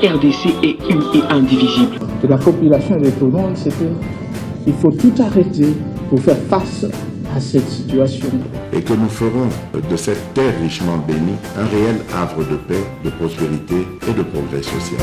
RDC est une et indivisible. De la population et de tout le monde, c'est qu'il faut tout arrêter pour faire face à cette situation. Et que nous ferons de cette terre richement bénie un réel havre de paix, de prospérité et de progrès social.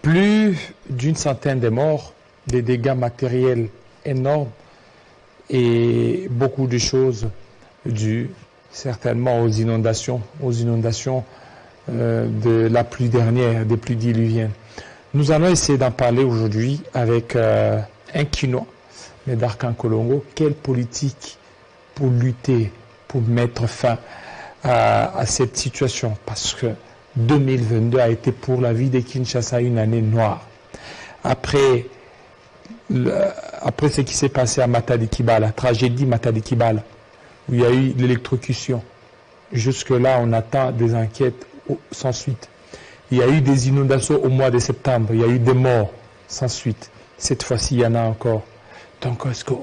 Plus d'une centaine de morts, des dégâts matériels énormes et beaucoup de choses dues certainement aux inondations de la pluie dernière, des pluies diluviennes. Nous allons essayer d'en parler aujourd'hui avec un Quinois, Médard Kankolongo. Quelle politique pour lutter, pour mettre fin à cette situation? Parce que 2022 a été pour la vie de Kinshasa une année noire. Après ce qui s'est passé à Matadi Kibala, la tragédie Matadi Kibala, où il y a eu l'électrocution, jusque-là on attend des enquêtes sans suite. Il y a eu des inondations au mois de septembre, il y a eu des morts sans suite. Cette fois-ci, il y en a encore. Donc, est-ce que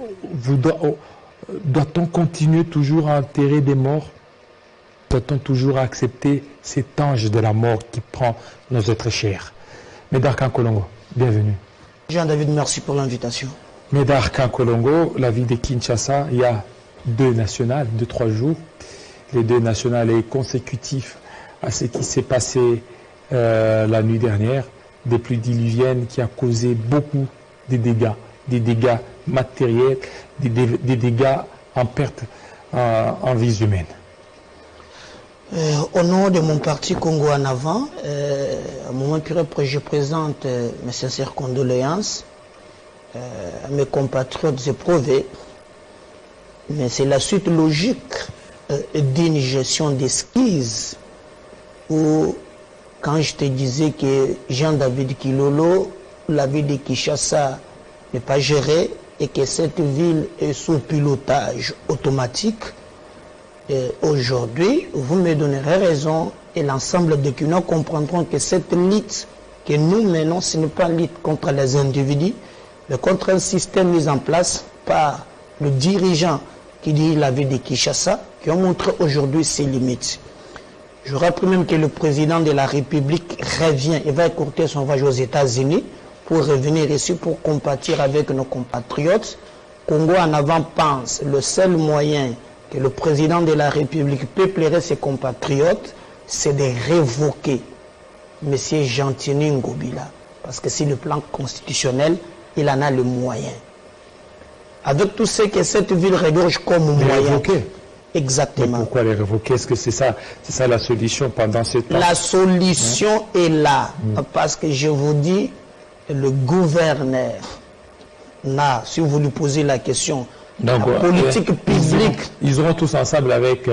doit-on continuer toujours à enterrer des morts? Doit-on toujours accepter cet ange de la mort qui prend nos êtres chers? Médard Kankolongo, bienvenue. Jean-David, merci pour l'invitation. Médard Kankolongo, la ville de Kinshasa, il y a 2 nationales de 3 jours. Les 2 nationales est consécutif à ce qui s'est passé la nuit dernière, des pluies diluviennes qui a causé beaucoup de dégâts, des dégâts matériels, des dégâts en perte en vies humaines. Au nom de mon parti Congo en avant, à moment que je présente mes sincères condoléances à mes compatriotes éprouvés, mais c'est la suite logique d'une gestion d'esquisse où, quand je te disais que Jean-David Kilolo, la ville de Kinshasa n'est pas gérée et que cette ville est sous pilotage automatique, aujourd'hui, vous me donnerez raison et l'ensemble des Quinois comprendront que cette lutte que nous menons, ce n'est pas une lutte contre les individus, mais contre un système mis en place par le dirigeant qui dirige la ville de Kinshasa, qui ont montré aujourd'hui ses limites. Je rappelle même que le président de la République revient et va écourter son voyage aux États-Unis pour revenir ici pour compatir avec nos compatriotes. Congo en avant pense le seul moyen que le président de la République peut plaire ses compatriotes, c'est de révoquer M. Gentini Ngobila. Parce que sur le plan constitutionnel, il en a le moyen. Avec tout ce que cette ville regorge comme moyen. Révoquer. Exactement. Mais pourquoi les révoquer? Est-ce que c'est ça la solution pendant ce temps? La solution est là. Parce que je vous dis, le gouverneur n'a, si vous lui posez la question, donc, la politique publique. Ils auront tous ensemble avec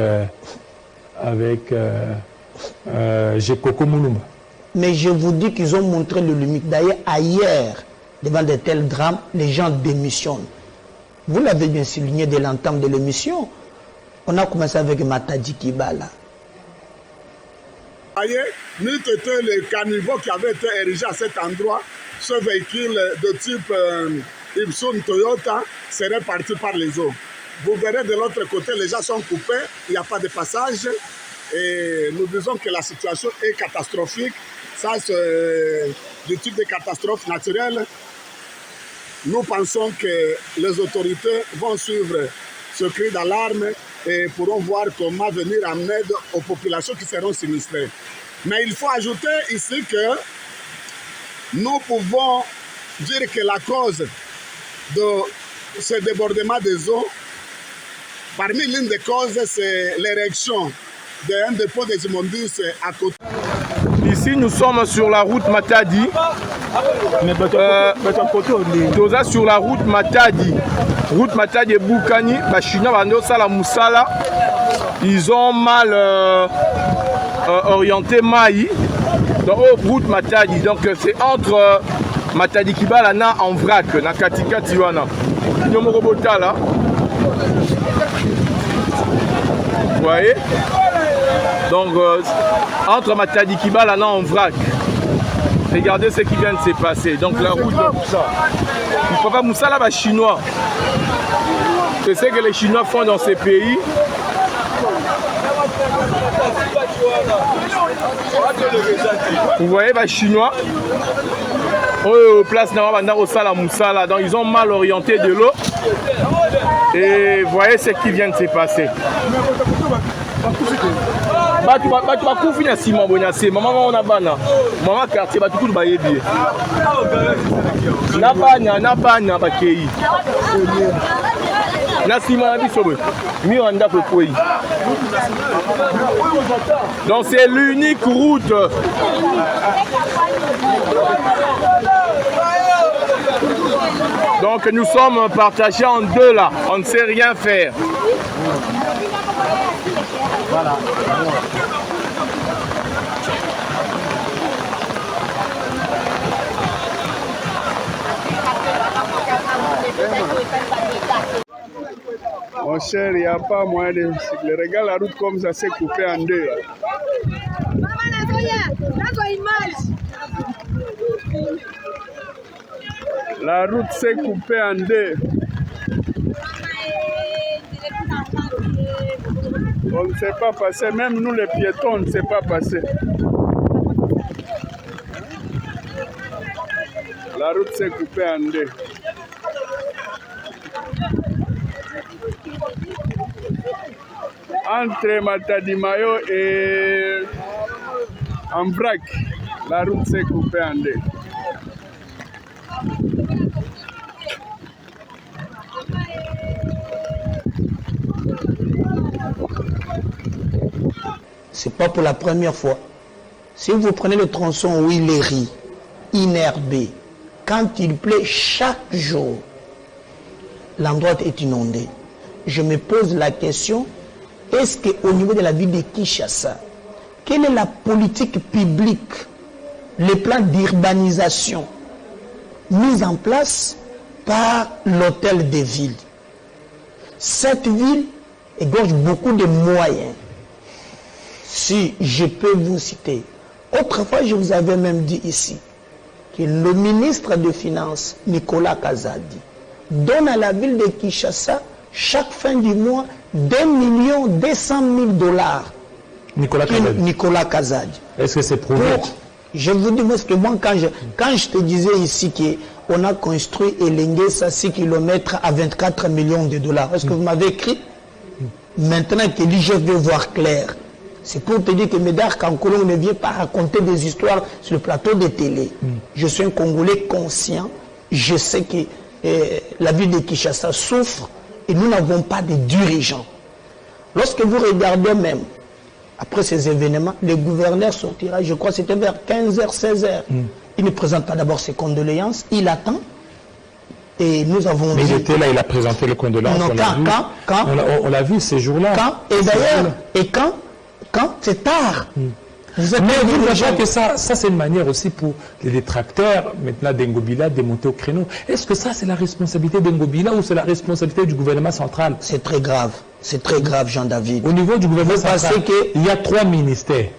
Jekoko Mulumba. Mais je vous dis qu'ils ont montré le limite. D'ailleurs, ailleurs, devant de tels drames, les gens démissionnent. Vous l'avez bien souligné dès l'entame de l'émission. On a commencé avec Matadi Kibala. Ailleurs, nous étions les caniveaux qui avaient été érigés à cet endroit. Ce véhicule de type Ipson Toyota serait parti par les eaux. Vous verrez de l'autre côté, les gens sont coupés, il n'y a pas de passage. Et nous disons que la situation est catastrophique. Ça, c'est du type de catastrophe naturelle. Nous pensons que les autorités vont suivre ce cri d'alarme et pourront voir comment venir en aide aux populations qui seront sinistrées. Mais il faut ajouter ici que nous pouvons dire que la cause de ce débordement des eaux, parmi l'une des causes, c'est l'érection d'un dépôt des immondices à côté. Ici, nous sommes sur la route Matadi. Sur la route Matadi. Route Matadi et Boukani, ils ont mal orienté Maï. Donc, route Matadi. Donc, c'est entre Matadi Kibala na en vrac, na Katika Tiwana. Nyomorobota là. Vous voyez? Donc, entre Matadi Kibala na en vrac. Regardez ce qui vient de se passer. Donc la route de Moussa. Papa Moussa là, chinois. C'est ce que les Chinois font dans ces pays. Vous voyez, chinois. Place Moussa là. Donc ils ont mal orienté de l'eau. Et vous voyez ce qui vient de se passer. Tu vas confier si maman on a bana maman quartier tu tout bailler bien na bana bakei na sima biso mi anda poi. Donc c'est l'unique route donc nous sommes partagés en deux là, on ne sait rien faire. Voilà. Mon cher, il n'y a pas moyen de... Regarde la route comme ça s'est coupée en deux. Là. La route s'est coupée en deux. On ne sait pas passer, même nous les piétons, on ne sait pas passer. La route s'est coupée en deux. Entre Matadimayo et Amvrak, la route s'est coupée en deux. C'est pas pour la première fois. Si vous prenez le tronçon Willery, inherbé, quand il pleut chaque jour, l'endroit est inondé. Je me pose la question, est-ce qu'au niveau de la ville de Kinshasa, quelle est la politique publique, les plans d'urbanisation mis en place par l'hôtel des villes? Cette ville égorge beaucoup de moyens. Si je peux vous citer, autrefois je vous avais même dit ici que le ministre des Finances, Nicolas Kazadi, donne à la ville de Kinshasa chaque fin du mois 2 200 000 $. Nicolas Kazadi. Est-ce que c'est prouvé? Je vous dis, parce que moi, quand je te disais ici qu'on a construit Elengesa 6 km à 24 millions de $, est-ce que vous m'avez écrit? Maintenant que je veux voir clair. C'est pour te dire que Médard Kankolong ne vient pas raconter des histoires sur le plateau de télé. Je suis un Congolais conscient. Je sais que la ville de Kinshasa souffre et nous n'avons pas de dirigeants. Lorsque vous regardez même, après ces événements, le gouverneur sortira, je crois que c'était vers 15h, 16h. Il ne présente pas d'abord ses condoléances, il attend. Et nous avons Mais il était là, il a présenté les condoléances. Non, quand on l'a vu ces jours-là. Et d'ailleurs, quand c'est tard. Mais vous voyez que ça c'est une manière aussi pour les détracteurs, maintenant d'Ngobila, de monter au créneau. Est-ce que ça c'est la responsabilité d'Ngobila ou c'est la responsabilité du gouvernement central? C'est très grave, Jean-David. Au niveau du gouvernement central, il y a 3 ministères.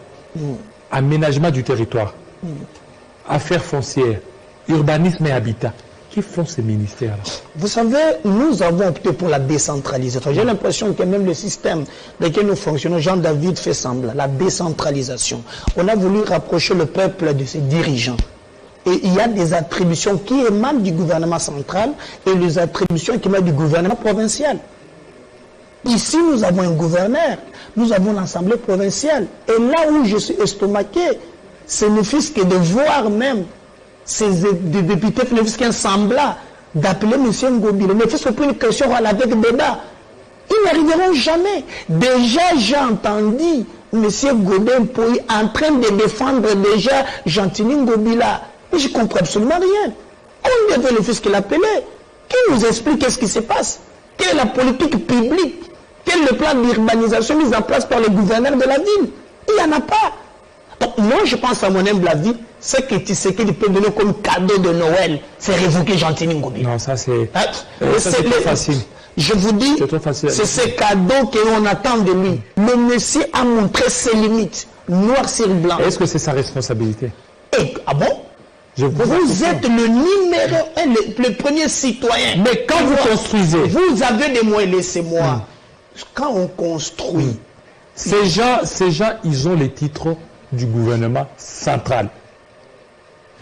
Aménagement du territoire, affaires foncières, urbanisme et habitat. Qui font ces ministères-là? Vous savez, nous avons opté pour la décentralisation. J'ai l'impression que même le système dans lequel nous fonctionnons, Jean-David fait semblant, la décentralisation. On a voulu rapprocher le peuple de ses dirigeants. Et il y a des attributions qui émanent du gouvernement central et les attributions qui émanent du gouvernement provincial. Ici, nous avons un gouverneur, nous avons l'Assemblée provinciale. Et là où je suis estomaqué, ce ne fût que de voir même ces députés qui semblant d'appeler M. Ngobila. Ne fût-ce pas une question avec débat. Ils n'arriveront jamais. Déjà, j'ai entendu M. Godin Poy en train de défendre déjà Gentini Ngobila. Mais je ne comprends absolument rien. On devait le fils qu'il appelait. Qui nous explique qu'est-ce qui se passe? Quelle est la politique publique? Quel est le plan d'urbanisation mis en place par le gouverneur de la ville? Il n'y en a pas. Donc, moi, je pense à mon humble avis, ce que Tshisekedi peut donner comme cadeau de Noël, c'est révoquer Gentini Ngobila. Non, ça c'est trop facile. Je vous dis, c'est ce cadeau qu'on attend de lui. Le monsieur a montré ses limites, noir sur blanc. Est-ce que c'est sa responsabilité? Ah bon? Vous êtes le numéro 1, le premier citoyen. Mais quand vous construisez... Vous avez des moyens, laissez-moi. Quand on construit... Ces gens, ils ont les titres du gouvernement central.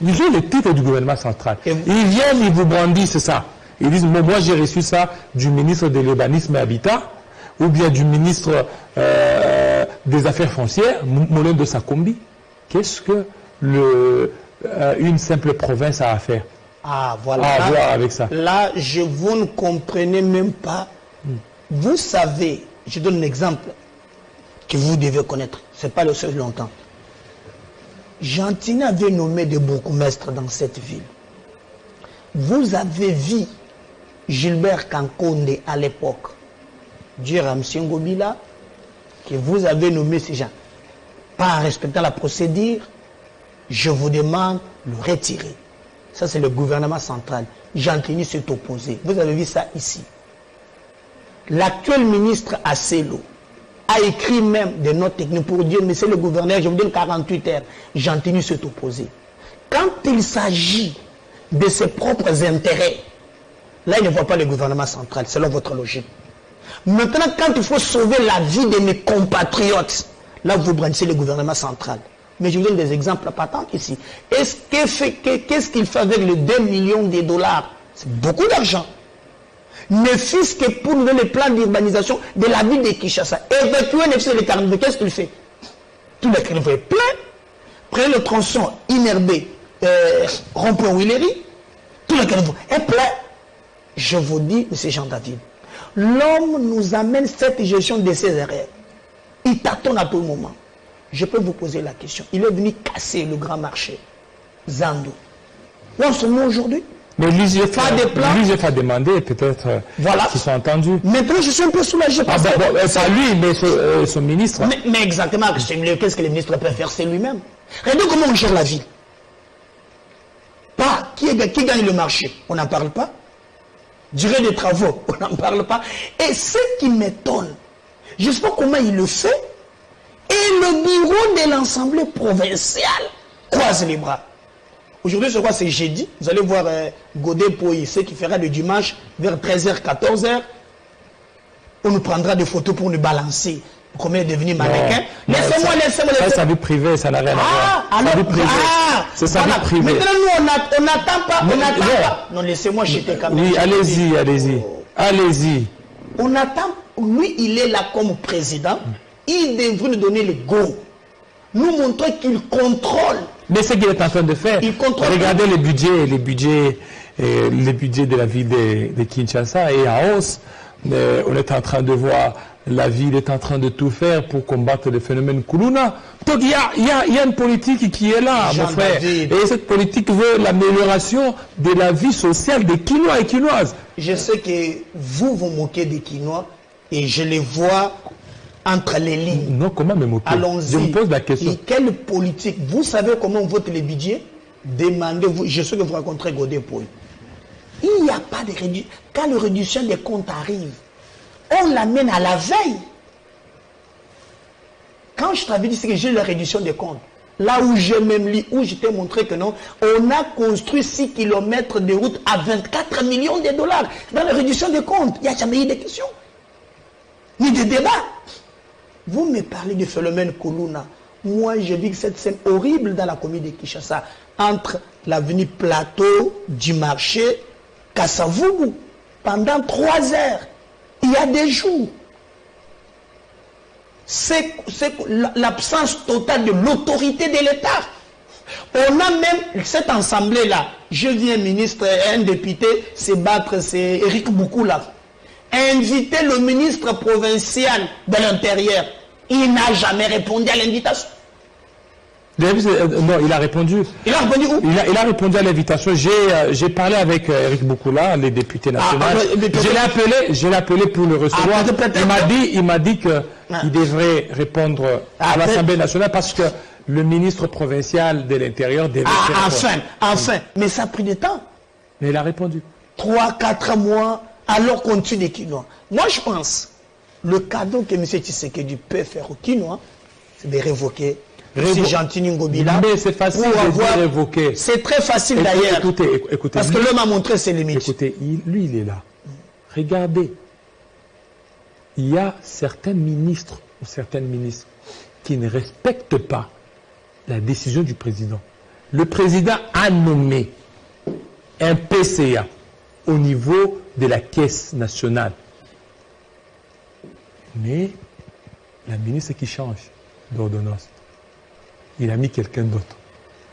Ils ont les titres du gouvernement central. Ils viennent, ils vous brandissent ça. Ils disent, moi j'ai reçu ça du ministre de l'urbanisme et habitat, ou bien du ministre des affaires foncières, Moulin de Sakombi. Qu'est-ce que une simple province a à faire? Ah, voilà. À voir avec ça. Là, vous ne comprenez même pas. Vous savez, je donne un exemple que vous devez connaître. Ce n'est pas le seul longtemps. Gentilly avait nommé des bourgmestres dans cette ville. Vous avez vu Gilbert Kankonde à l'époque dire à M. Ngobila que vous avez nommé ces gens. Pas en respectant la procédure, je vous demande de le retirer. Ça, c'est le gouvernement central. Gentilly s'est opposé. Vous avez vu ça ici. L'actuel ministre Asselo a écrit même des notes techniques pour dire, mais c'est le gouverneur, je vous donne 48 heures. Gentilly s'est opposé. Quand il s'agit de ses propres intérêts, là, il ne voit pas le gouvernement central, selon votre logique. Maintenant, quand il faut sauver la vie de mes compatriotes, là, vous brandissez le gouvernement central. Mais je vous donne des exemples patents ici. Qu'est-ce qu'il fait avec les 2 millions de dollars? C'est beaucoup d'argent. Ne fût-ce que pour nous donner le plan d'urbanisation de la ville de Kinshasa. Évacuer le carnival, qu'est-ce qu'il fait? Tout le carnival est plein. Prenez le tronçon inherbé, rond-point Willery, tout le carnival est plein. Je vous dis, M. Jean-David, l'homme nous amène cette gestion de ses erreurs. Il tâtonne à tout moment. Je peux vous poser la question. Il est venu casser le grand marché. Zando. Où en sommes-nous aujourd'hui? Mais l'IGF a demandé, peut-être, voilà. qu'ils sont entendus. Maintenant, je suis un peu soulagé. Pas lui, mais son ministre. Mais exactement, qu'est-ce que le ministre peut faire? C'est lui-même. Regardez comment on gère la ville. Pas qui gagne le marché, on n'en parle pas. Durée des travaux, on n'en parle pas. Et ce qui m'étonne, je ne sais pas comment il le fait, et le bureau de l'Assemblée provinciale croise les bras. Aujourd'hui, je crois que c'est jeudi. Vous allez voir Godet Poy, ce qui fera le dimanche vers 13h, 14h. On nous prendra des photos pour nous balancer. Comment est devenu mannequin. Laissez-moi. Ça, c'est sa vie privée, ça n'a rien à voir. C'est sa vie privée. Maintenant, nous, on n'attend pas. Non, laissez-moi jeter quand même. Oui, allez-y. On attend. Lui, il est là comme président. Il devrait nous donner le go. Nous montrer qu'il contrôle. Mais ce qu'il est en train de faire, regardez les budgets de la ville de Kinshasa est en hausse. On est en train de voir, la ville est en train de tout faire pour combattre le phénomène Kuluna. Donc il y a une politique qui est là, mon frère. Et cette politique veut l'amélioration de la vie sociale des Kinois et Kinoises. Je sais que vous vous moquez des Kinois et je les vois entre les lignes. Non, comment me moquer? Allons-y. Je me pose la question. Et quelle politique? Vous savez comment on vote les budgets? Demandez-vous. Je sais que vous rencontrez Godet Poy. Il n'y a pas de réduction. Quand la réduction des comptes arrive, on l'amène à la veille. Quand je t'avais dit que j'ai la réduction des comptes, là où j'ai même lu, où je t'ai montré que non, on a construit 6 km de route à 24 millions de dollars dans la réduction des comptes. Il n'y a jamais eu de questions, ni de débats. Vous me parlez du phénomène Kuluna. Moi, j'ai vu cette scène horrible dans la commune de Kinshasa, entre l'avenue Plateau du marché, Kassavubu, pendant 3 heures. Il y a des jours. C'est l'absence totale de l'autorité de l'État. On a même cette assemblée-là. Je viens, ministre, un député, se battre, c'est Eric Boukoula. Inviter le ministre provincial de l'Intérieur. Il n'a jamais répondu à l'invitation. Non, il a répondu. Il a répondu où? Il a répondu à l'invitation. J'ai parlé avec Eric Boukoula, les députés nationaux. Je l'ai appelé pour le recevoir. Il m'a dit qu'il devrait répondre à l'Assemblée nationale parce que le ministre provincial de l'Intérieur devait répondre. Enfin. Mais ça a pris du temps. Mais il a répondu. 3-4 mois, alors qu'on tue des Kinois. Moi, je pense, le cadeau que M. Tshisekedi peut faire aux Kinois, c'est de révoquer C'est gentil Ngobila. Mais c'est facile de dire révoquer. C'est très facile d'ailleurs. Écoutez, parce que l'homme a montré ses limites. Écoutez, lui, il est là. Regardez. Il y a certains ministres ou certaines ministres qui ne respectent pas la décision du président. Le président a nommé un PCA au niveau de la caisse nationale. Mais la ministre qui change d'ordonnance, il a mis quelqu'un d'autre.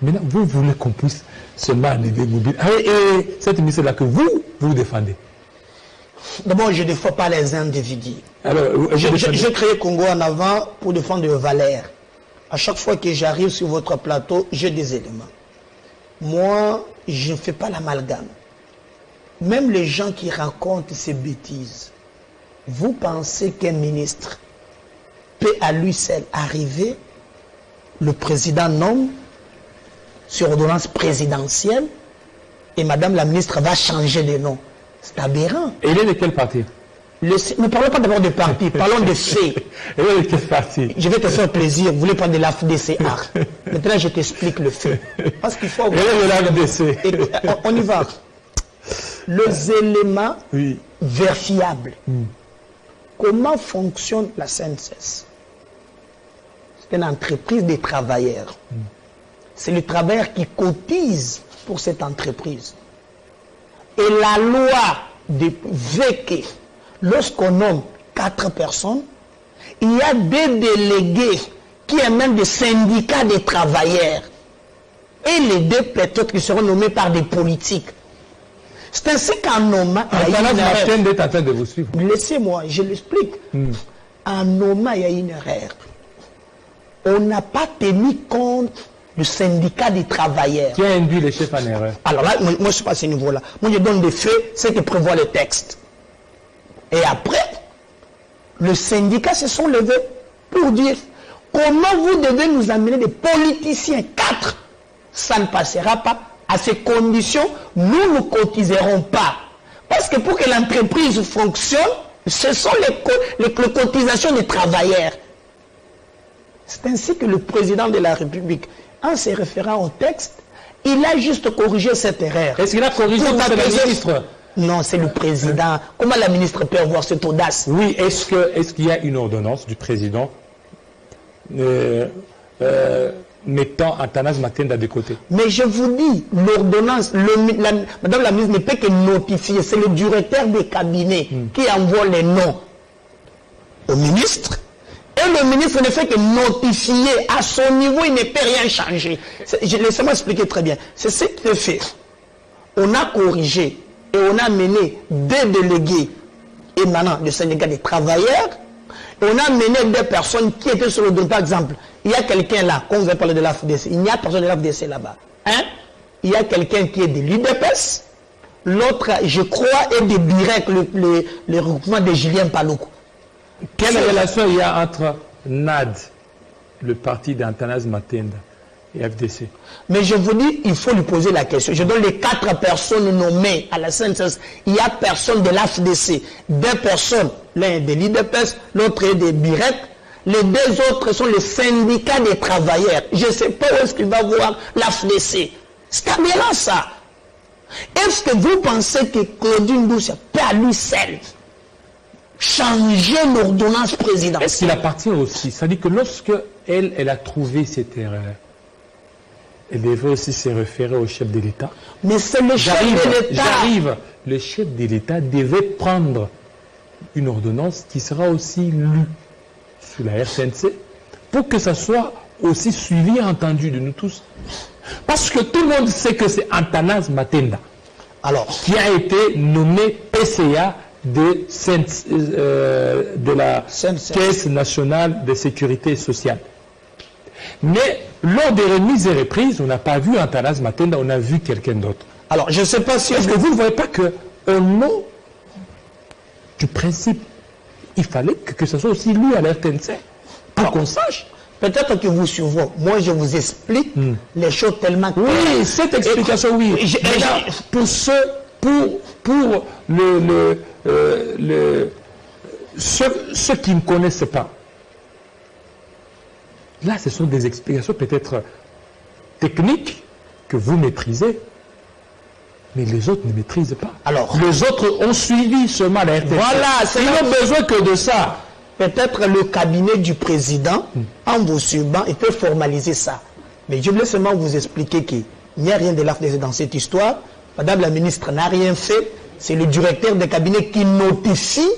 Maintenant, vous voulez qu'on puisse seulement arriver mobile. Et cette ministre-là que vous défendez. D'abord, je ne défends pas les individus. Alors, j'ai créé Congo en avant pour défendre les valeurs. À chaque fois que j'arrive sur votre plateau, j'ai des éléments. Moi, je ne fais pas l'amalgame. Même les gens qui racontent ces bêtises, vous pensez qu'un ministre peut à lui seul arriver, le président nomme sur ordonnance présidentielle et madame la ministre va changer de nom. C'est aberrant. Et il est de quel parti? Ne parlons pas d'abord de parti, parlons de faits. Il est de quel parti? Je vais te faire plaisir, vous voulez prendre de la FDCA. Maintenant, je t'explique le fait. Parce qu'il faut... Il est de la FDC. On y va. Les éléments vérifiables. Comment fonctionne la CNSS? C'est une entreprise des travailleurs. C'est le travailleur qui cotise pour cette entreprise. Et la loi veut que lorsqu'on nomme 4 personnes, il y a des délégués qui émanent des syndicats des travailleurs. Et les 2 peut-être qui seront nommés par des politiques. C'est ainsi qu'en nommant... est en train de vous suivre. Laissez-moi, je l'explique. En nommant, il y a une erreur. On n'a pas tenu compte du syndicat des travailleurs. Qui a induit les chefs en erreur? Alors là, moi je ne suis pas à ce niveau-là. Moi je donne des faits, c'est que prévoit le texte. Et après, le syndicat se sont levés pour dire comment vous devez nous amener des politiciens 4. Ça ne passera pas. À ces conditions, nous ne cotiserons pas. Parce que pour que l'entreprise fonctionne, ce sont les cotisations des travailleurs. C'est ainsi que le président de la République, en se référant au texte, il a juste corrigé cette erreur. Est-ce qu'il a corrigé ou c'est le ministre? Non, c'est le président. Comment la ministre peut avoir cette audace? Oui, est-ce qu'il y a une ordonnance du président mettant Athanase Matenda de côté? Mais je vous dis, l'ordonnance, madame la ministre ne peut que notifier. C'est le directeur des cabinets qui envoie les noms au ministre. Et le ministre ne fait que notifier. À son niveau, il ne peut rien changer. Laissez-moi expliquer très bien. C'est ce qu'il fait. On a corrigé et on a mené 2 délégués émanant du syndicat des travailleurs. Et on a mené 2 personnes qui étaient sur le dos. Par exemple, il y a quelqu'un là, quand vous avez parlé de l'AFDC, il n'y a personne de l'AFDC là-bas. Hein? Il y a quelqu'un qui est de l'UDPS. L'autre, je crois, est de BIREC, le regroupement de Julien Paloukou. Quelle relation il y a entre NAD, le parti d'Athanase Matenda, et FDC? Mais je vous dis, il faut lui poser la question. Je donne les 4 personnes nommées à la CNSS. Il n'y a personne de l'AFDC. 2 personnes, l'un est de l'IDPS, l'autre est de BIREC. Les 2 autres sont les syndicats des travailleurs. Je ne sais pas où est-ce qu'il va voir l'AFDC. C'est aberrant ça. Est-ce que vous pensez que Claudine Douce peut à lui seul changer l'ordonnance présidentielle? Est-ce qu'il appartient aussi? C'est-à-dire que lorsque elle a trouvé cette erreur, elle devrait aussi se référer au chef de l'État. Mais c'est le chef de l'État. J'arrive. Le chef de l'État devait prendre une ordonnance qui sera aussi lue sous la RCNC pour que ça soit aussi suivi et entendu de nous tous. Parce que tout le monde sait que c'est Athanase Matenda qui a été nommé PCA de la Caisse nationale de sécurité sociale. Mais lors des remises et reprises, on n'a pas vu Athanase Matenda, on a vu quelqu'un d'autre. Alors, je ne sais pas si... Est-ce que vous ne voyez pas qu'au nom du principe, il fallait que ce soit aussi lu à la RTNC pour qu'on sache? Peut-être que vous suivez. Moi, je vous explique les choses tellement claires. Oui, cette explication, oui. Pour ceux qui ne connaissent pas, Là, ce sont des explications peut-être techniques que vous maîtrisez, mais les autres ne maîtrisent pas. Alors, les autres ont suivi seulement la RTC. Voilà, ils n'ont besoin que de ça. Peut-être le cabinet du président, en vous suivant, il peut formaliser ça. Mais je voulais seulement vous expliquer qu'il n'y a rien de l'AFDC dans cette histoire. Madame la ministre n'a rien fait. C'est le directeur de cabinet qui notifie,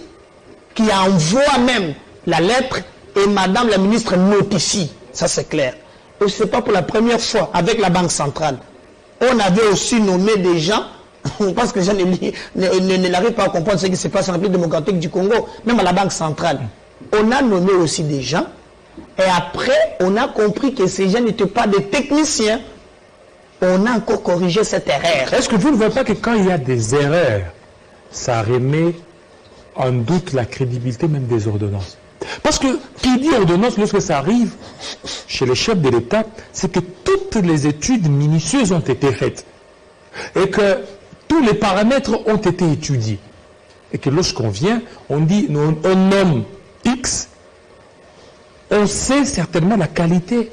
qui envoie même la lettre, et Madame la ministre notifie. Ça, c'est clair. Et ce n'est pas pour la première fois avec la Banque centrale. On avait aussi nommé des gens, parce que les gens n'arrivent pas à comprendre ce qui se passe en République démocratique du Congo, même à la Banque centrale. On a nommé aussi des gens, et après, on a compris que ces gens n'étaient pas des techniciens. On a encore corrigé cette erreur. Est-ce que vous ne voyez pas que quand il y a des erreurs, ça remet en doute la crédibilité même des ordonnances? Parce que qui dit ordonnance, lorsque ça arrive chez les chefs de l'État, c'est que toutes les études minutieuses ont été faites. Et que tous les paramètres ont été étudiés. Et que lorsqu'on vient, on dit, on nomme X, on sait certainement la qualité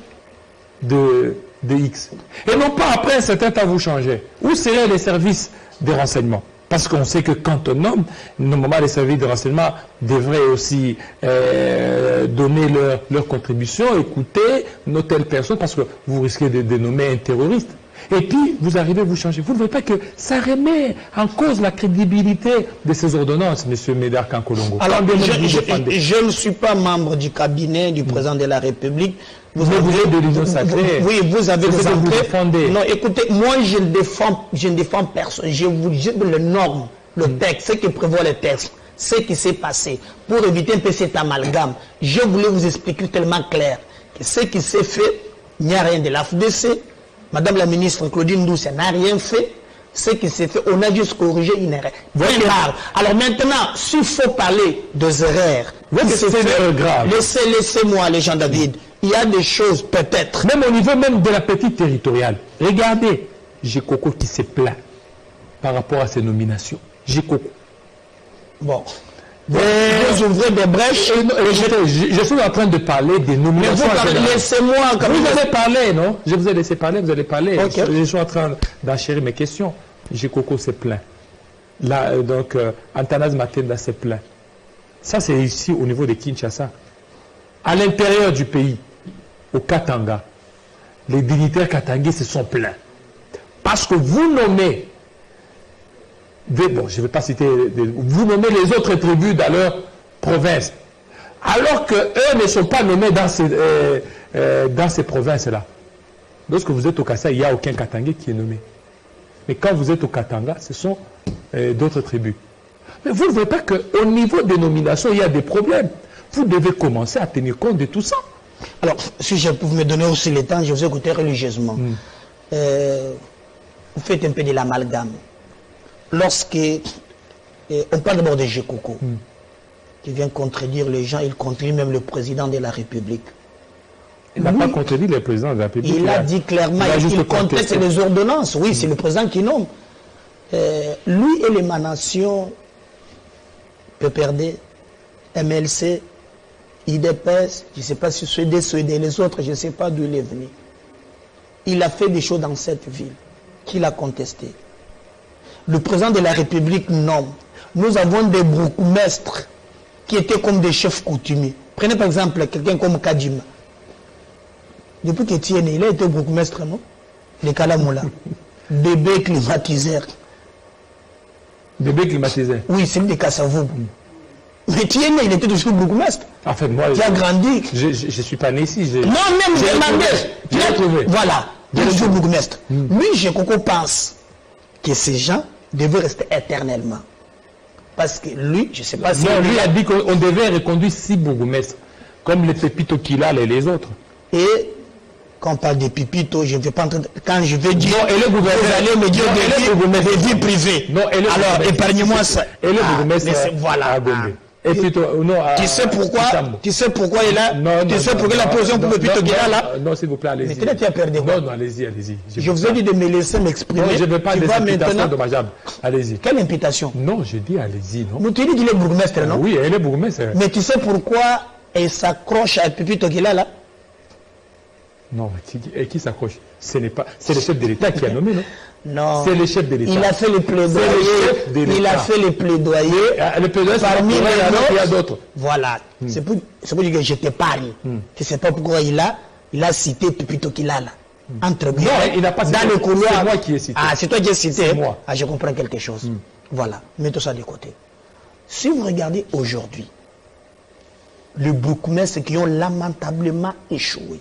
de X. Et non pas après un certain temps vous changez. Où seraient les services de renseignement? Parce qu'on sait que quand on nomme, normalement les services de renseignement devraient aussi donner leur contribution, écouter nos telles personnes, parce que vous risquez de nommer un terroriste. Et puis, vous arrivez, vous changez. Vous ne voyez pas que ça remet en cause la crédibilité de ces ordonnances, M. Médard Kankolongo. Alors, je ne suis pas membre du cabinet du président de la République. Vous êtes de l'Union sacrée. Oui, vous avez des entrées. Non, écoutez, moi, je ne défends personne. Je vous dis les normes, le texte, ce qui prévoit le texte, ce qui s'est passé. Pour éviter un peu cet amalgame, je voulais vous expliquer tellement clair que ce qui s'est fait, il n'y a rien de l'AFDC. Madame la ministre Claudine Douce n'a rien fait. Ce qui s'est fait, on a juste corrigé une erreur. Alors maintenant, s'il faut parler des erreurs, laissez-moi, les gens David. Il y a des choses peut-être. Même au niveau même de la petite territoriale. Regardez, j'ai Coco qui se plaint par rapport à ces nominations. J'ai Coco. Bon. Vous ouvrez des brèches. Je suis en train de parler des nominations. Laissez-moi. Vous allez parler, non? Je vous ai laissé parler, vous allez parler. Okay. Je suis en train d'enchérir mes questions. J'ai Coco se plaint. Là, donc, Antanas Matinda se plaint. Ça, c'est ici au niveau de Kinshasa. À l'intérieur du pays, au Katanga, les dignitaires katangais se sont plaints. Parce que vous nommez, bon, je ne vais pas citer, vous nommez les autres tribus dans leur province, alors qu'eux ne sont pas nommés dans ces provinces-là. Lorsque vous êtes au Kassai, il n'y a aucun Katangais qui est nommé. Mais quand vous êtes au Katanga, ce sont d'autres tribus. Mais vous ne voyez pas qu'au niveau des nominations, il y a des problèmes. Vous devez commencer à tenir compte de tout ça. Alors, si je pouvais me donner aussi le temps, je vous écoutais religieusement. Vous faites un peu de l'amalgame. Lorsque on parle d'abord de Jekoko, qui vient contredire les gens, il contredit même le président de la République. Il n'a pas contredit le président de la République. Il a dit clairement qu'il conteste les ordonnances. Oui, c'est le président qui nomme. Lui et l'émanation PPRD, MLC, IDPS, je ne sais pas si Suédés, les autres, je ne sais pas d'où il est venu. Il a fait des choses dans cette ville qu'il a contestées. Le président de la République nomme. Nous avons des bourgmestres qui étaient comme des chefs coutumiers. Prenez par exemple quelqu'un comme Kadima. Depuis que tu es né, il a été bourgmestre, non? Les Kalamoula. Bébé climatiseur. Bébé climatiseur? Oui, c'est des Kassavou. Mais tu es né, il était toujours bourgmestre. En fait, moi, tu as grandi. Je ne suis pas né ici. Non, même j'ai retrouvé. Voilà, il est toujours bourgmestre. Lui, Jekoko pense que ces gens devaient rester éternellement. Parce que lui, je ne sais pas si... Non, lui a dit qu'on devait reconduire 6 bourgmestres, comme les Pépito Kilal et les autres. Et quand on parle de Pipito, je ne vais pas entendre... Quand je vais dire... Non, et le gouverneur... Vous allez me dire des vies privées. Non, alors, épargnez-moi ça. Et le bourgmestre voilà. Et plutôt, non, tu sais pourquoi il a... Tu sais pourquoi la position pour Pipito Kilal là? Non, s'il vous plaît, allez-y. Mais peut-être tu as perdu. Non, allez-y, allez-y. Je vous ai dit de me laisser m'exprimer. Non, je ne veux pas des imputations dommageables. Allez-y. Quelle imputation? Non, je dis allez-y, non? Mais tu dis qu'il est bourgmestre, non? Oui, il est bourgmestre. Mais tu sais pourquoi il s'accroche à Pipito Kilal là? Non, et qui s'accroche? C'est le chef de l'État qui a nommé, non? Non. C'est le chef de l'État. Il a fait le plaidoyer. Il a fait le plaidoyer. Le plaidoyer, parmi les il y a d'autres. Voilà. C'est pour dire que je t'épargne. Tu ne sais pas pourquoi il a cité Pipito Kilala. Entre non, il n'a pas cité. Dans le couloir. C'est moi qui ai cité. Ah, c'est toi qui as cité. C'est moi. Ah, je comprends quelque chose. Voilà. Mettons ça de côté. Si vous regardez aujourd'hui, les bourgmestres qui ont lamentablement échoué,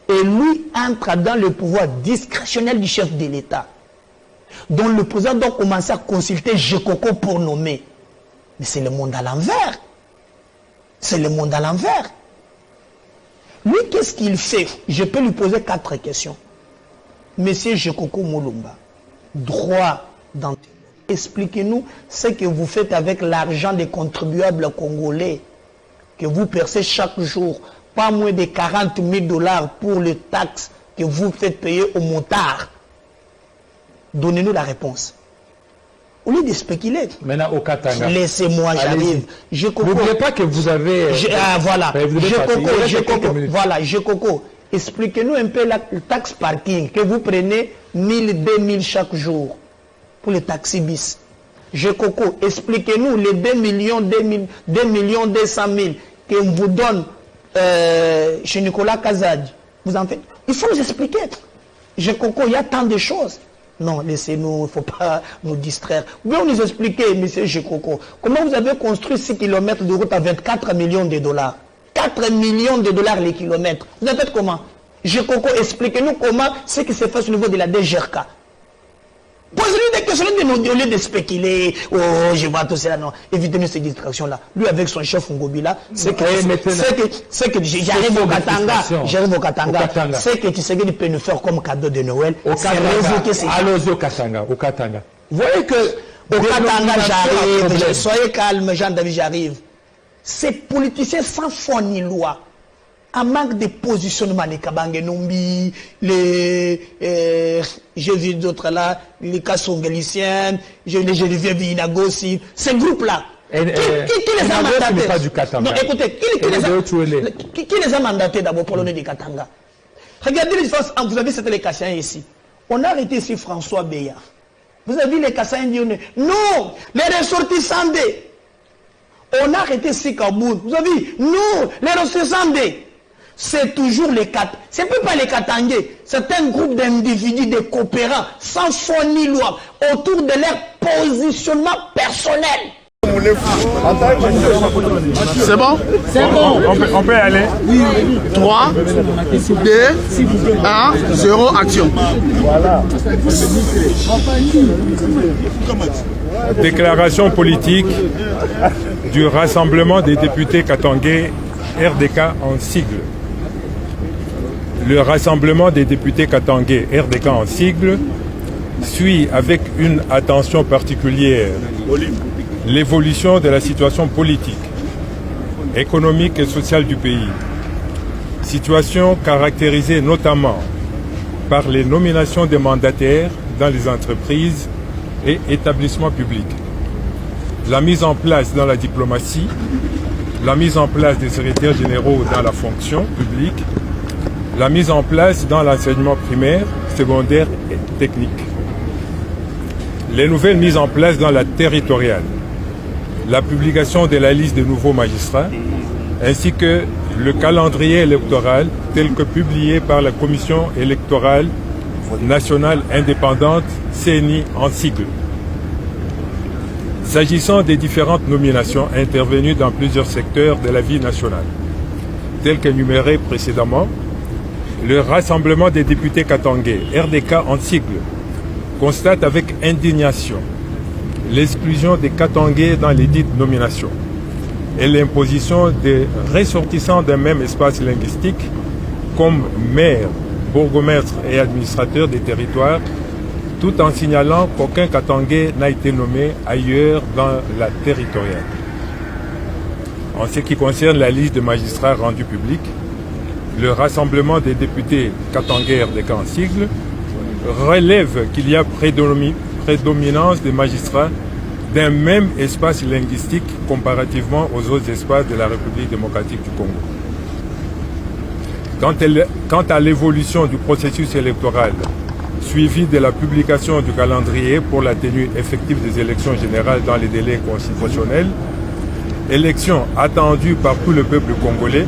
et lui entre dans le pouvoir discrétionnel du chef de l'État, dont le président doit commencer à consulter Jekoko pour nommer. Mais c'est le monde à l'envers. C'est le monde à l'envers. Lui, qu'est-ce qu'il fait? Je peux lui poser 4 questions. Monsieur Jekoko Moulumba, droit d'antenne, expliquez-nous ce que vous faites avec l'argent des contribuables congolais que vous percez chaque jour, pas moins de 40 000 $ pour les taxes que vous faites payer aux motards. Donnez-nous la réponse. Au lieu de spéculer. Maintenant, au Katanga. Laissez-moi, j'arrive. N'oubliez pas que vous avez... voilà. Jekoko, expliquez-nous un peu la taxe parking que vous prenez 1000, 2000 chaque jour pour les taxis bis. Jekoko, expliquez-nous les 2 millions 200 000 que vous donne chez Nicolas Kazad. Vous en faites. Il faut nous expliquer. Jekoko, il y a tant de choses. Non, laissez-nous, il ne faut pas nous distraire. Vous pouvez nous expliquer, monsieur Jekoko, comment vous avez construit 6 km de route à 24 millions de $. 4 millions de $ les kilomètres. Vous avez fait comment? Jekoko, expliquez-nous comment ce qui se fait au niveau de la DGRK. Posez-lui des questions au lieu de spéculer. Oh, je vois tout cela. Non, évitez-nous ces distractions-là. Lui, avec son chef Ngobila, c'est que j'arrive au Katanga. C'est que tu sais qu'il peut nous faire comme cadeau de Noël. Allons-y au Katanga. Vous voyez que au Katanga, j'arrive. Soyez calme, Jean-David, j'arrive. Ces politiciens sans foi ni loi, en manque de positionnement, les Kabangenombi, j'ai vu d'autres là, les Kassongaliciens, j'ai vu Vinagosi, ces groupes-là. Qui les a mandatés? Non, écoutez, qui les a mandatés d'abord pour l'honneur du Katanga? Regardez les différences. Vous avez c'était les Kassaïens ici. On a arrêté ici François Beya. Vous avez vu les Kassaïens dire non, les ressortissants des. On a arrêté ici Kaboul. Vous avez vu, non, les ressortissants des. C'est toujours les quatre. Ce n'est pas les Katangais. C'est un groupe d'individus, de coopérants, sans foi ni loi, autour de leur positionnement personnel. C'est bon? C'est bon. On peut aller. 3, 2, 1, 0, action. Voilà. Déclaration politique du Rassemblement des députés katangais RDK en sigle. Le Rassemblement des députés katangais RDK en sigle suit avec une attention particulière l'évolution de la situation politique, économique et sociale du pays. Situation caractérisée notamment par les nominations des mandataires dans les entreprises et établissements publics, la mise en place dans la diplomatie, la mise en place des secrétaires généraux dans la fonction publique, la mise en place dans l'enseignement primaire, secondaire et technique, les nouvelles mises en place dans la territoriale, la publication de la liste des nouveaux magistrats, ainsi que le calendrier électoral tel que publié par la Commission électorale nationale indépendante, CENI en sigle. S'agissant des différentes nominations intervenues dans plusieurs secteurs de la vie nationale, telles qu'énumérées précédemment, le Rassemblement des députés katangais, RDK en sigle, constate avec indignation l'exclusion des Katangais dans les dites nominations et l'imposition des ressortissants d'un même espace linguistique comme maire, bourgmestre et administrateur des territoires, tout en signalant qu'aucun Katangais n'a été nommé ailleurs dans la territoriale. En ce qui concerne la liste de magistrats rendus publics, le Rassemblement des députés katangais RDK en sigle relève qu'il y a prédominance des magistrats d'un même espace linguistique comparativement aux autres espaces de la République démocratique du Congo. Quant à l'évolution du processus électoral, suivi de la publication du calendrier pour la tenue effective des élections générales dans les délais constitutionnels, élections attendues par tout le peuple congolais,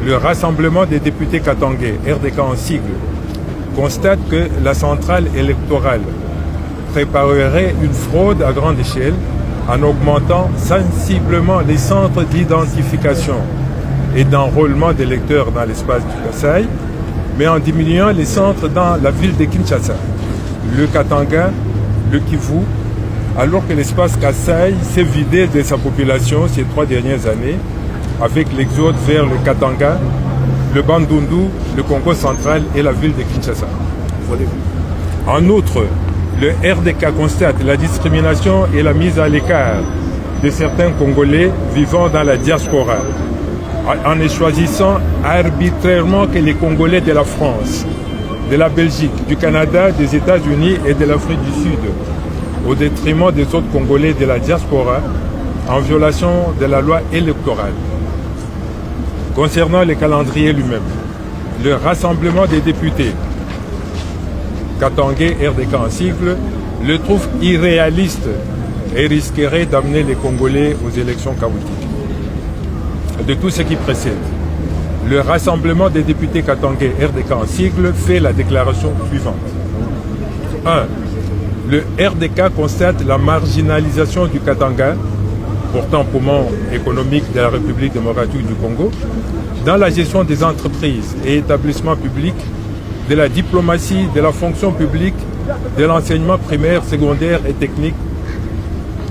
le Rassemblement des députés katangais, RDK en sigle, constate que la centrale électorale préparerait une fraude à grande échelle en augmentant sensiblement les centres d'identification et d'enrôlement d'électeurs dans l'espace du Kasaï, mais en diminuant les centres dans la ville de Kinshasa, le Katanga, le Kivu, alors que l'espace Kasaï s'est vidé de sa population ces 3 dernières années, avec l'exode vers le Katanga, le Bandundu, le Congo central et la ville de Kinshasa. En outre, le RDK constate la discrimination et la mise à l'écart de certains Congolais vivant dans la diaspora, en ne choisissant arbitrairement que les Congolais de la France, de la Belgique, du Canada, des États-Unis et de l'Afrique du Sud, au détriment des autres Congolais de la diaspora, en violation de la loi électorale. Concernant le calendrier lui-même, le Rassemblement des députés katangais, RDK en sigle, le trouve irréaliste et risquerait d'amener les Congolais aux élections chaotiques. De tout ce qui précède, le Rassemblement des députés katangais, RDK en sigle, fait la déclaration suivante. 1. Le RDK constate la marginalisation du Katanga, pourtant poumon économique de la République démocratique du Congo, dans la gestion des entreprises et établissements publics, de la diplomatie, de la fonction publique, de l'enseignement primaire, secondaire et technique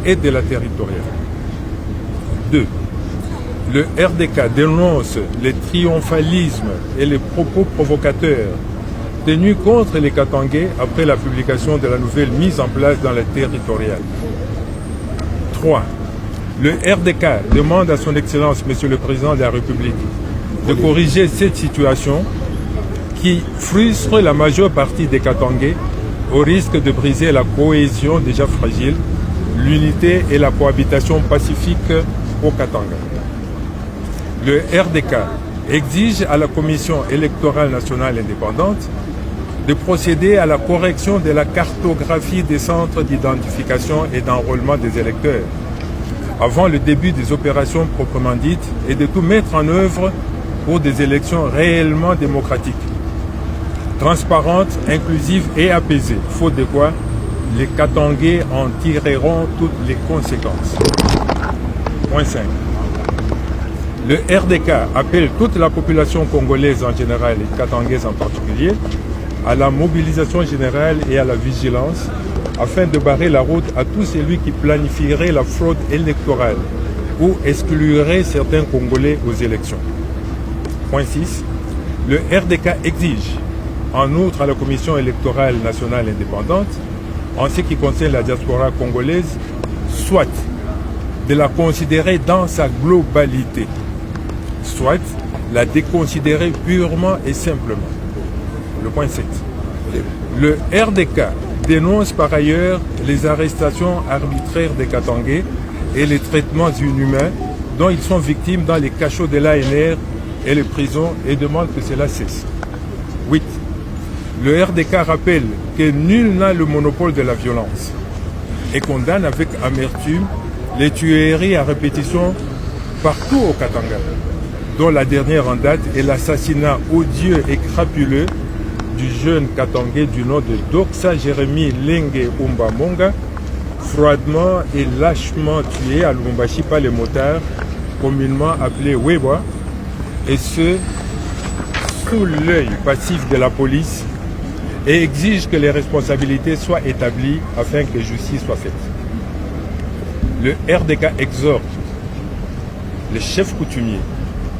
et de la territoriale. 2. Le RDK dénonce les triomphalismes et les propos provocateurs tenus contre les Katangais après la publication de la nouvelle mise en place dans la territoriale. 3. Le RDK demande à son Excellence, Monsieur le Président de la République, de corriger cette situation qui frustre la majeure partie des Katangais au risque de briser la cohésion déjà fragile, l'unité et la cohabitation pacifique au Katanga. Le RDK exige à la Commission électorale nationale indépendante de procéder à la correction de la cartographie des centres d'identification et d'enrôlement des électeurs avant le début des opérations proprement dites et de tout mettre en œuvre pour des élections réellement démocratiques, transparentes, inclusives et apaisées, faute de quoi les Katangais en tireront toutes les conséquences. Point 5. Le RDK appelle toute la population congolaise en général et katangaises en particulier à la mobilisation générale et à la vigilance afin de barrer la route à tout celui qui planifierait la fraude électorale ou exclurait certains Congolais aux élections. Point 6. Le RDK exige en outre à la Commission électorale nationale indépendante, en ce qui concerne la diaspora congolaise, soit de la considérer dans sa globalité, soit la déconsidérer purement et simplement. Le point 7. Le RDK dénonce par ailleurs les arrestations arbitraires des Katangais et les traitements inhumains dont ils sont victimes dans les cachots de l'ANR et les prisons et demande que cela cesse. 8. Le RDK rappelle que nul n'a le monopole de la violence et condamne avec amertume les tueries à répétition partout au Katanga, dont la dernière en date est l'assassinat odieux et crapuleux du jeune Katangais du nom de Doxa Jérémy Lenge Umbamonga, froidement et lâchement tué à Lubumbashi par les motards, communément appelés Weba, et ce, sous l'œil passif de la police, et exige que les responsabilités soient établies afin que justice soit faite. Le RDK exhorte les chefs coutumiers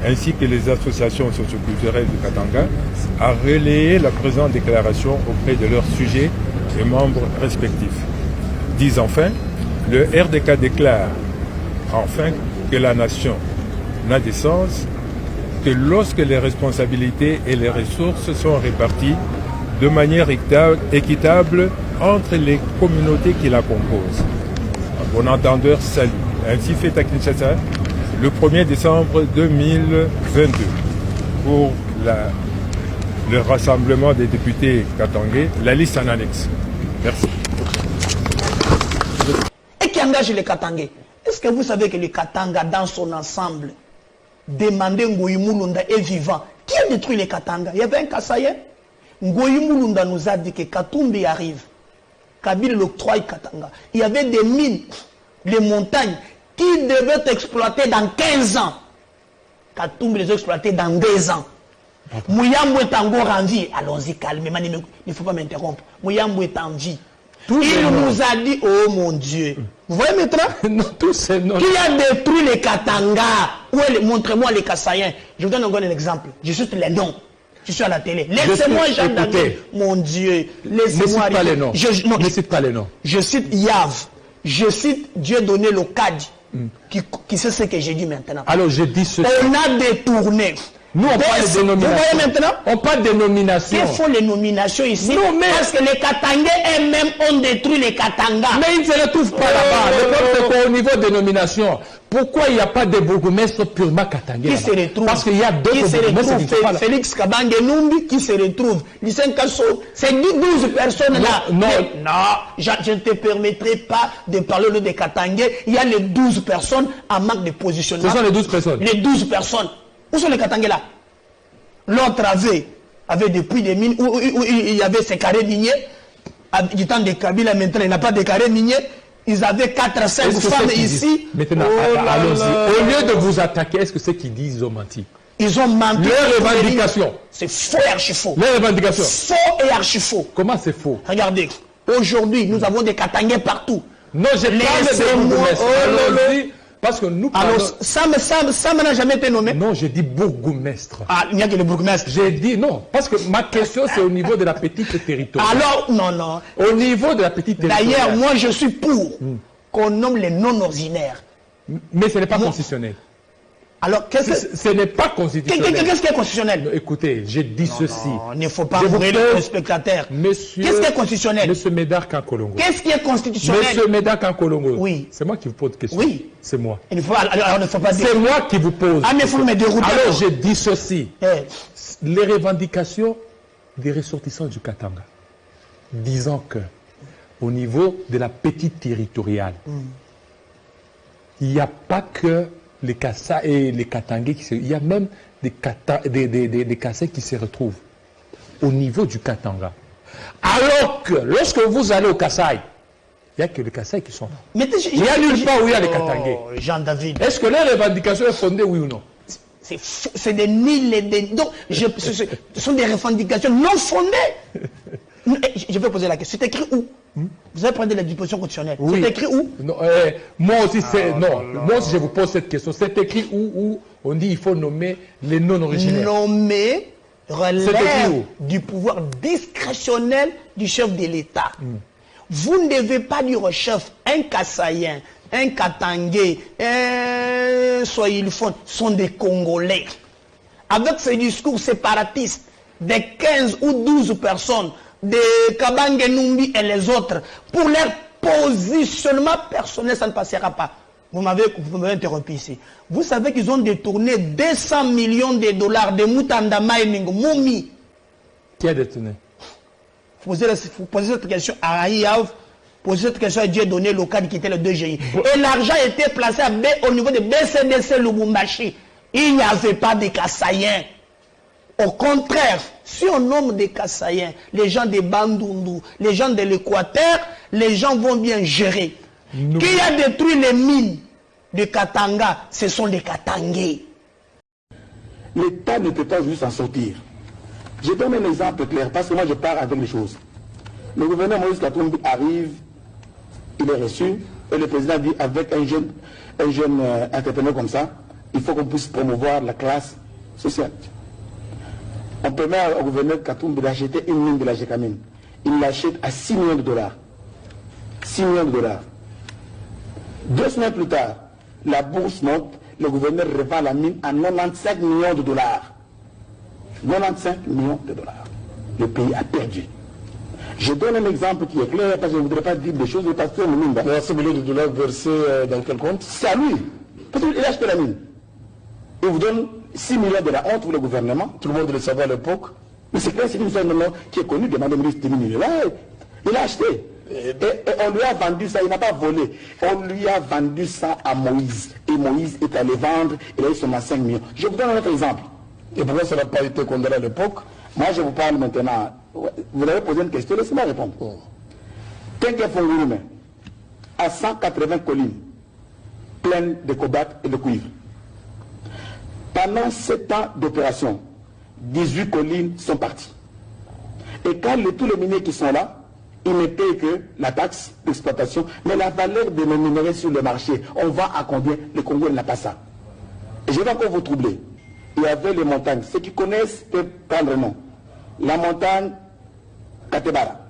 ainsi que les associations socioculturelles du Katanga à relayer la présente déclaration auprès de leurs sujets et membres respectifs. Disent enfin, le RDK déclare enfin que la nation n'a de sens que lorsque les responsabilités et les ressources sont réparties de manière équitable entre les communautés qui la composent. Un bon entendeur salue. Ainsi fait à Kinshasa le 1er décembre 2022 pour le rassemblement des députés katangais, la liste en annexe. Merci. Et qui engage les Katangais? Est-ce que vous savez que le Katanga, dans son ensemble, demandait Ngoyi Mulunda est vivant? Qui a détruit les Katanga? Il y avait un Kassayen. Ngoyi Mulunda nous a dit que Katumbi arrive. Kabila l'octroie Katanga. Il y avait des mines, les montagnes, qui devaient être exploitées dans 15 ans. Katumbi les a exploitées dans 2 ans. Mouyambo est encore en vie. Allons-y, calmement, il ne faut pas m'interrompre. Mouyambo est en vie. Il nous a dit, oh mon Dieu. Vous voyez maintenant? Non, tous ces noms. Qui a détruit les Katanga? Montrez-moi les Kassaïens. Je vous donne encore un exemple. Je cite les noms. Je suis à la télé. Laissez-moi, Jean David. Mon Dieu. Laissez-moi. Ne cite pas les noms. Ne cite pas les noms. Je cite Yav. Je cite Dieudonné Locadi. Qui sait ce que j'ai dit maintenant. Alors, je dis ceci. On a détourné. Nous, on parle de dénomination. Vous voyez maintenant? On parle de nomination. Quelles sont les nominations ici? Non, mais... Parce que les Katangais eux-mêmes ont détruit les Katangas. Mais ils ne se retrouvent pas là-bas. Le problème, c'est qu'au niveau des nominations, pourquoi il n'y a pas de bourgmestres purement katangais? Qui se retrouve? Parce qu'il y a d'autres bourgmestres qui ne sont pas là. Félix Kabange Numbi qui se retrouve. C'est 12 personnes là. Non. Je ne te permettrai pas de parler des Katangais. Il y a les 12 personnes en manque de positionnement. Ce sont les 12 personnes. Les 12 personnes. Où sont les Katangais là? L'autre avait depuis des mines où il y avait ces carrés miniers. Du temps de Kabila, maintenant il n'y a pas de carrés miniers. Ils avaient 4-5 femmes ici. Maintenant, allons-y. Au lieu de vous attaquer, est-ce que ceux qui disent ils ont menti? Ils ont menti. Les revendications. C'est faux et archi faux. Les revendications. Faux et archi faux. Comment c'est faux? Regardez, aujourd'hui, nous avons des Katangais partout. Non, j'ai parlé de bourgmestres. Allons-y. Parce que nous parlons... Alors, Sam n'a jamais été nommé? Non, j'ai dit bourgmestre. Ah, il n'y a que le bourgmestre. J'ai dit non, parce que ma question c'est au niveau de la petite territoire. Alors, non. Au niveau de la petite territoire. D'ailleurs, moi je suis pour qu'on nomme les non-ordinaires. Mais ce n'est pas constitutionnel. Alors, ce n'est pas constitutionnel. Qu'est-ce qui est constitutionnel? Écoutez, j'ai dit ceci. Il ne faut pas brûler les spectateurs. Qu'est-ce qui est constitutionnel? Monsieur Médard Kankolongo. Qu'est-ce qui est constitutionnel? Monsieur Médard Kankolongo. Oui. C'est moi qui vous pose une question. Oui. C'est moi. Alors, il ne faut pas dire. C'est moi qui vous pose. Ah, mais il faut me dérouter. Alors, j'ai dit ceci. Les revendications des ressortissants du Katanga, disant que au niveau de la petite territoriale, il n'y a pas que les Kassa et les Katangais, il y a même des Kassais qui se retrouvent au niveau du Katanga. Alors que lorsque vous allez au Kassai, il n'y a que les Kassais qui sont là. Il n'y a nulle part où il y a les Katangais. Jean David. Est-ce que les revendications sont fondées, oui ou non? C'est des nils et des... Donc, ce sont des revendications non fondées. Je vais poser la question. C'est écrit où? Vous avez pris la disposition constitutionnelle. Oui. C'est écrit où? Non, moi aussi, moi aussi, je vous pose cette question. C'est écrit où on dit qu'il faut nommer les non-originaires? Nommer relève du pouvoir discrétionnel du chef de l'État. Vous ne devez pas dire au chef, un Kassaïen, un Katangais, un Soyilfon, sont des Congolais. Avec ce discours séparatiste de 15 ou 12 personnes, de Kabange Numbi et les autres, pour leur positionnement personnel, ça ne passera pas. Vous m'avez interrompu ici. Vous savez qu'ils ont détourné 200 millions de dollars de Mutanda Mining, Moumi. Qui a détourné? Vous posez cette question à Aïav, posez cette question à Dieudonné Locadi qui était le 2GI. Et l'argent était placé au niveau de BCDC Lubumbashi. Il n'y avait pas de Kassaïens. Au contraire, si on nomme des Kassaïens, les gens de Bandundu, les gens de l'Équateur, les gens vont bien gérer. Qui a détruit les mines de Katanga? Ce sont les Katangais. L'État ne peut pas juste s'en sortir. Je donne un exemple clair, parce que moi je pars avec les choses. Le gouverneur Moïse Katumbi arrive, il est reçu, et le président dit avec un jeune entrepreneur comme ça, il faut qu'on puisse promouvoir la classe sociale. On permet au gouverneur Katumbi d'acheter une mine de la Gécamine. Il l'achète à 6 millions de dollars. 6 millions de dollars. 2 semaines plus tard, la bourse monte, le gouverneur revend la mine à 95 millions de dollars. 95 millions de dollars. Le pays a perdu. Je donne un exemple qui est clair, parce que je ne voudrais pas dire des choses, parce que le mine... 95 millions de dollars versés dans quel compte? C'est à lui. Parce qu'il a acheté la mine. Il vous donne 6 millions de la honte pour le gouvernement, tout le monde le savait à l'époque. Mais c'est clair, c'est une zone qui est connue, demandez ministre de mines. Il a acheté. Et on lui a vendu ça, il n'a pas volé. On lui a vendu ça à Moïse. Et Moïse est allé vendre, il a eu seulement 5 millions. Je vous donne un autre exemple. Et pourquoi ça n'a pas été condamné à l'époque? Moi, je vous parle maintenant. Vous avez posé une question, laissez-moi répondre. Tenke Fongurume, à 180 collines, pleines de cobalt et de cuivre. Pendant 7 ans d'opération, 18 collines sont parties. Et quand tous les miniers qui sont là, ils ne payent que la taxe d'exploitation, mais la valeur de nos minerais sur le marché, on vend à combien? Le Congo n'a pas ça. Et je vais encore vous troubler. Il y avait les montagnes. Ceux qui connaissent peuvent prendre le nom. La montagne Katebara,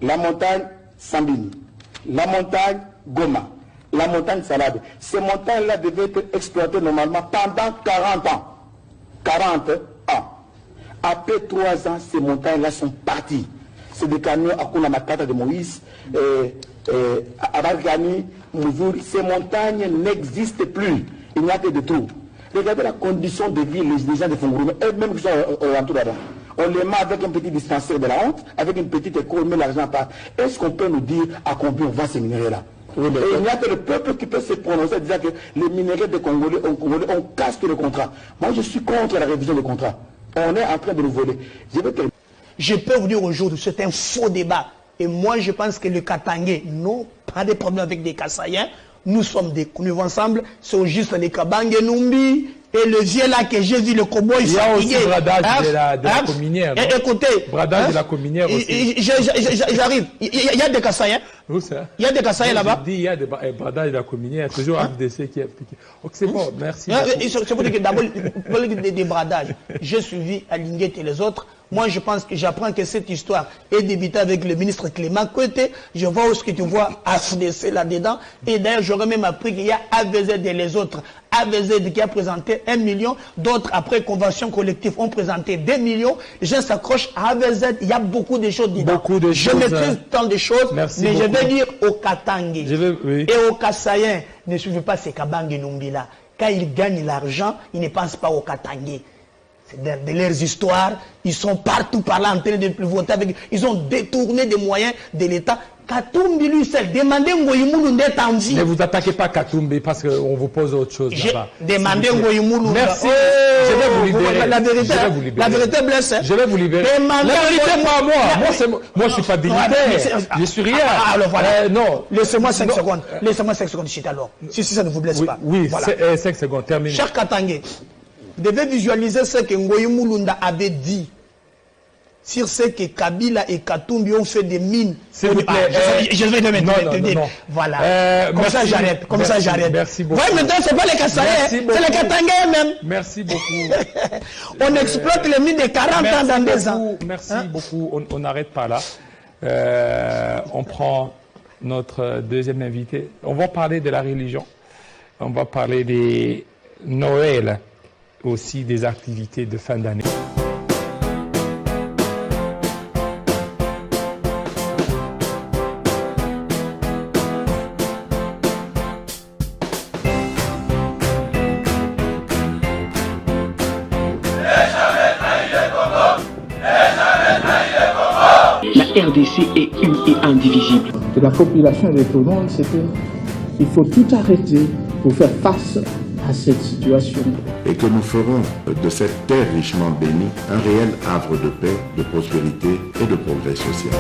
la montagne Sambini, la montagne Goma, la montagne Salade. Ces montagnes-là devaient être exploitées normalement pendant 40 ans. 40 ans. Après 3 ans, ces montagnes-là sont parties. C'est des camions à Kuna Matata de Moïse, Abargani, Mouzouri. Ces montagnes n'existent plus. Il n'y a que des trous. Regardez la condition de vie des gens de Fongourou, eux-mêmes qui sont alentours là-bas. On les met avec un petit dispensaire de la honte, avec une petite école, on met l'argent par. Est-ce qu'on peut nous dire à combien on vend ces minéraux-là? Et il n'y a que le peuple qui peut se prononcer, disant que les minéraux de Congolais, on casse tous les contrats. Moi, je suis contre la révision des contrats. On est en train de nous voler. Je peux vous dire aujourd'hui, c'est un faux débat. Et moi, je pense que le Katangé n'ont pas de problème avec des Kassaïens. Nous sommes des vivons ensemble. C'est juste les Kabange Numbi. Et le vieux là que j'ai vu, le cowboy, il y a aussi le bradage de la cominière. Écoutez, bradage de la cominière aussi. J'arrive. Il y a des Kassaïens. Où ça? Il y a des Kassaïens là-bas. Il y a des bradages de la cominière. Toujours FDC qui est appliqué. Donc c'est bon, merci. C'est pour dire que d'abord, des bradages. J'ai suivi Alinguet et les autres. Moi, je pense que j'apprends que cette histoire est débutée avec le ministre Clément Côté. Je vois où ce que tu vois AFDC là-dedans. Et d'ailleurs, j'aurais même appris qu'il y a AVZ et les autres. AVZ qui a présenté 1 million. D'autres, après convention collective, ont présenté 2 millions. Les gens s'accrochent à AVZ. Il y a beaucoup de choses dedans. Beaucoup de je choses. maîtrise tant de choses. Merci mais beaucoup. je vais dire aux Katangé oui. et aux Kassaïens, ne suivez pas ces Kabange Numbi-là. Quand ils gagnent l'argent, ils ne pensent pas aux Katangé. C'est de leurs histoires. Ils sont partout par là en train de voter avec. Ils ont détourné des moyens de l'État. Katumbi lui seul, demandez Ngoyimoulou d'être en vie. Ne vous attaquez pas à Katumbi parce qu'on vous pose autre chose là-bas. Demandez Ngoyimoulou. Merci. Je vais vous libérer. La vérité blesse. Je vais vous libérer. Demandez la vérité, moi je suis pas dignitaire. Je suis rien. Alors voilà. Non. Laissez-moi 5 secondes. Laissez-moi 5 secondes, Chita, alors. Si ça ne vous blesse pas. Oui, voilà. 5 secondes, terminé. Cher Katangé, vous devez visualiser ce que Ngoyimoulou avait dit sur ce que Kabila et Katumbi ont fait des mines. S'il vous plaît, je vais te dire. Voilà. Comme ça j'arrête. Comme ça j'arrête. Merci beaucoup. Oui, maintenant c'est pas les Kassaïens, c'est les Katangais même. Merci beaucoup. On exploite les mines de 40 ans dans des ans. Merci beaucoup. On n'arrête pas là. On prend notre deuxième invité. On va parler de la religion. On va parler des Noël, aussi des activités de fin d'année. La RDC est une et indivisible. De la population et de tout le monde, c'est qu'il faut tout arrêter pour faire face à cette situation. Et que nous ferons de cette terre richement bénie un réel havre de paix, de prospérité et de progrès social.